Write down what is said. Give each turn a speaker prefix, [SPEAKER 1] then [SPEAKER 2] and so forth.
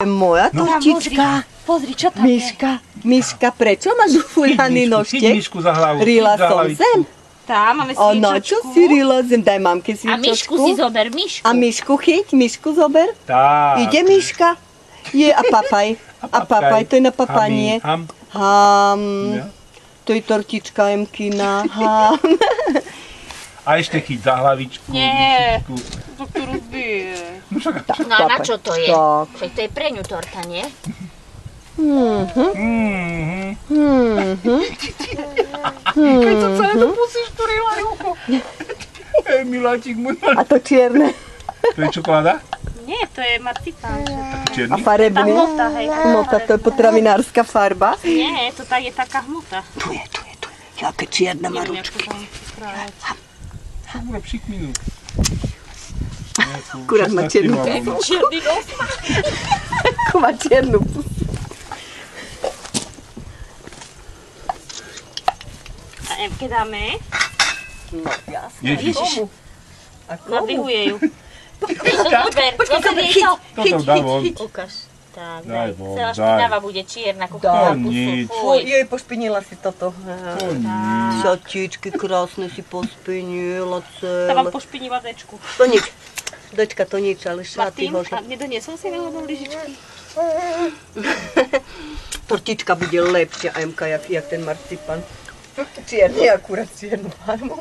[SPEAKER 1] Moja tortička.
[SPEAKER 2] Pozri, čo tam je?
[SPEAKER 1] Miška, prečo máš ufuľaný nožtek?
[SPEAKER 3] Chyť Mišku za hlavu.
[SPEAKER 1] Rila som zem.
[SPEAKER 2] Tá, máme
[SPEAKER 1] Ono, čo
[SPEAKER 2] svíčočku.
[SPEAKER 1] si rila zem? Daj mamke
[SPEAKER 2] A Mišku si
[SPEAKER 1] svíčočku.
[SPEAKER 2] zober, Mišku.
[SPEAKER 1] A Mišku chyť, Mišku zober.
[SPEAKER 3] Tak.
[SPEAKER 1] Ide Miška. Je, a papaj. A papaj, to je na papanie.
[SPEAKER 3] Ham.
[SPEAKER 1] Ham.
[SPEAKER 3] Ja.
[SPEAKER 1] To je tortička Emkina. Ham.
[SPEAKER 3] A ešte chyť za hlavičku.
[SPEAKER 2] Nie.
[SPEAKER 3] Mišičku.
[SPEAKER 2] To tu rozbije.
[SPEAKER 3] No však.
[SPEAKER 2] No a na
[SPEAKER 1] papaj.
[SPEAKER 2] čo to je?
[SPEAKER 1] Tak.
[SPEAKER 2] Však to je pre ňu torta, nie?
[SPEAKER 3] Keď to celé dopustíš, tu rila ruko. Miláčik môj.
[SPEAKER 1] A to čierne.
[SPEAKER 3] To je čokoláda?
[SPEAKER 2] Nie, to je marcipán.
[SPEAKER 1] A
[SPEAKER 3] Čierny?
[SPEAKER 2] Tá
[SPEAKER 1] farebný.
[SPEAKER 2] hmota, hej.
[SPEAKER 1] Hmota, to je potravinárska farba.
[SPEAKER 2] Nie, to tak je taká hmota.
[SPEAKER 1] Tu je. Jaké čierne má
[SPEAKER 2] Neviem, ako
[SPEAKER 1] ručky.
[SPEAKER 2] tam spravať.
[SPEAKER 3] Urob šikminu.
[SPEAKER 1] Akurát má čiernu
[SPEAKER 2] Čierny nos.
[SPEAKER 1] Ako má čiernu pusu.
[SPEAKER 2] A Emke dáme?
[SPEAKER 1] No, jasné.
[SPEAKER 3] Ježiš.
[SPEAKER 1] A komu?
[SPEAKER 2] Nadvihuje ju. Zober jej to.
[SPEAKER 3] Toto dá von.
[SPEAKER 2] Ukáž. Tak,
[SPEAKER 3] Daj
[SPEAKER 2] daj.
[SPEAKER 3] von,
[SPEAKER 2] Celá
[SPEAKER 3] daj.
[SPEAKER 2] špinava bude čierna, ako
[SPEAKER 1] Daj.
[SPEAKER 2] chudá
[SPEAKER 3] Nič.
[SPEAKER 2] pusu.
[SPEAKER 1] Oj,
[SPEAKER 2] Fuj.
[SPEAKER 1] jej, pošpinila si toto.
[SPEAKER 3] To nič.
[SPEAKER 1] Šatičky krásne si pospinila
[SPEAKER 2] Tá vám
[SPEAKER 1] celé.
[SPEAKER 2] pošpinila dečku.
[SPEAKER 1] To nič. Dočka, to nič, ale šaty
[SPEAKER 2] Martin,
[SPEAKER 1] hože.
[SPEAKER 2] a nedoniesol si náhodou lyžičky?
[SPEAKER 1] Tortička bude lepšia, Emka, jak ten marcipan. Čierny, akurát čiernu farmu.